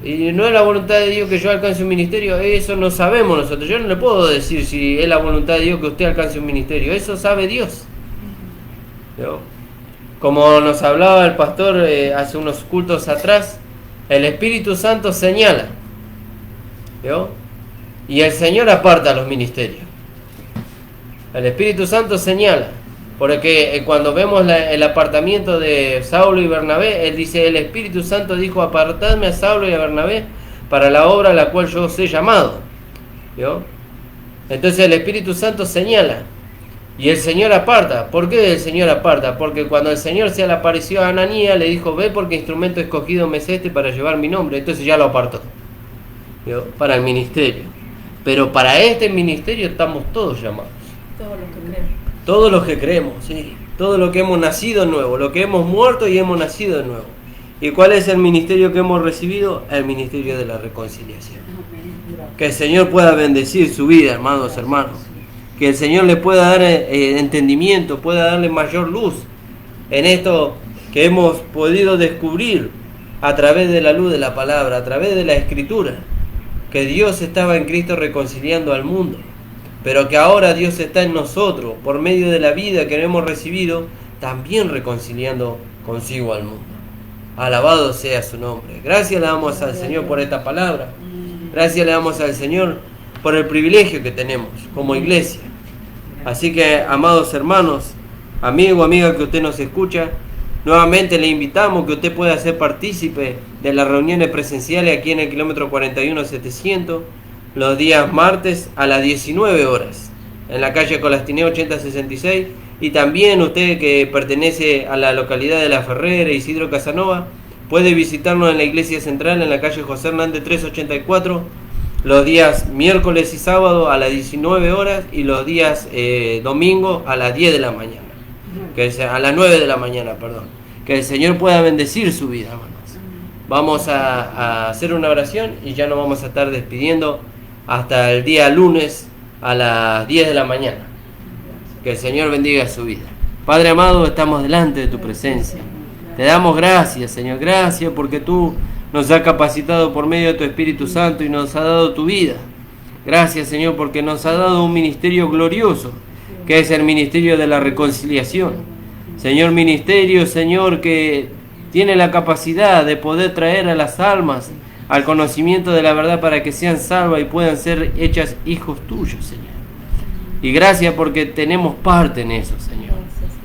Y no es la voluntad de Dios que yo alcance un ministerio. Eso no sabemos nosotros. Yo no le puedo decir si es la voluntad de Dios que usted alcance un ministerio. Eso sabe Dios. ¿Vio? Como nos hablaba el pastor hace unos cultos atrás, el Espíritu Santo señala, ¿vio? Y el Señor aparta los ministerios. El Espíritu Santo señala, porque cuando vemos el apartamiento de Saulo y Bernabé, él dice: el Espíritu Santo dijo: apartadme a Saulo y a Bernabé para la obra a la cual yo os he llamado. ¿Vio? Entonces el Espíritu Santo señala y el Señor aparta. ¿Por qué el Señor aparta? Porque cuando el Señor se le apareció a Ananías, le dijo: ve, porque instrumento escogido me es este para llevar mi nombre. Entonces ya lo apartó, ¿vio? Para el ministerio. Pero para este ministerio estamos todos llamados. Todos los que creen. Todos los que creemos, sí. Todos los que hemos nacido de nuevo, los que hemos muerto y hemos nacido de nuevo. ¿Y cuál es el ministerio que hemos recibido? El ministerio de la reconciliación. Que el Señor pueda bendecir su vida, hermanos. Que el Señor le pueda dar entendimiento, pueda darle mayor luz en esto que hemos podido descubrir a través de la luz de la palabra, a través de la Escritura, que Dios estaba en Cristo reconciliando al mundo, pero que ahora Dios está en nosotros, por medio de la vida que hemos recibido, también reconciliando consigo al mundo. Alabado sea su nombre. Gracias le damos al Señor por esta palabra. Gracias le damos al Señor por el privilegio que tenemos como iglesia. Así que, amados hermanos, amigo, amiga que usted nos escucha, nuevamente le invitamos que usted pueda ser partícipe de las reuniones presenciales aquí en el kilómetro 41-700, los días martes a las 19 horas, en la calle Colastiné 8066, y también usted que pertenece a la localidad de La Ferrera, Isidro Casanova, puede visitarnos en la iglesia central en la calle José Hernández 384, los días miércoles y sábado a las 19 horas y los días domingo a las 10 de la mañana. A las 9 de la mañana, perdón. Que el Señor pueda bendecir su vida, hermanos. Vamos a hacer una oración y ya nos vamos a estar despidiendo hasta el día lunes a las 10 de la mañana. Que el Señor bendiga su vida. Padre amado, estamos delante de tu presencia. Te damos gracias, Señor. Gracias porque tú nos has capacitado por medio de tu Espíritu Santo y nos has dado tu vida. Gracias, Señor, porque nos has dado un ministerio glorioso, que es el ministerio de la reconciliación. Señor, ministerio, Señor, que tiene la capacidad de poder traer a las almas al conocimiento de la verdad para que sean salvas y puedan ser hechas hijos tuyos, Señor. Y gracias porque tenemos parte en eso, Señor.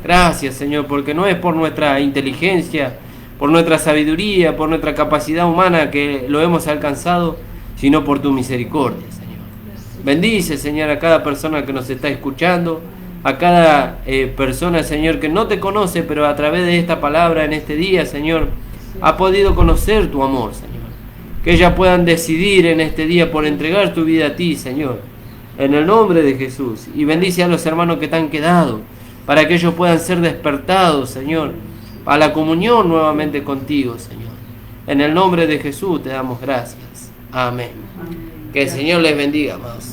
Gracias, Señor, porque no es por nuestra inteligencia, por nuestra sabiduría, por nuestra capacidad humana que lo hemos alcanzado, sino por tu misericordia, Señor. Bendice, Señor, a cada persona que nos está escuchando, a cada persona, Señor, que no te conoce, pero a través de esta palabra en este día, Señor, ha podido conocer tu amor, Señor. Que ellas puedan decidir en este día por entregar tu vida a ti, Señor, en el nombre de Jesús. Y bendice a los hermanos que te han quedado, para que ellos puedan ser despertados, Señor, a la comunión nuevamente contigo, Señor. En el nombre de Jesús te damos gracias. Amén. Que el Señor les bendiga, amados.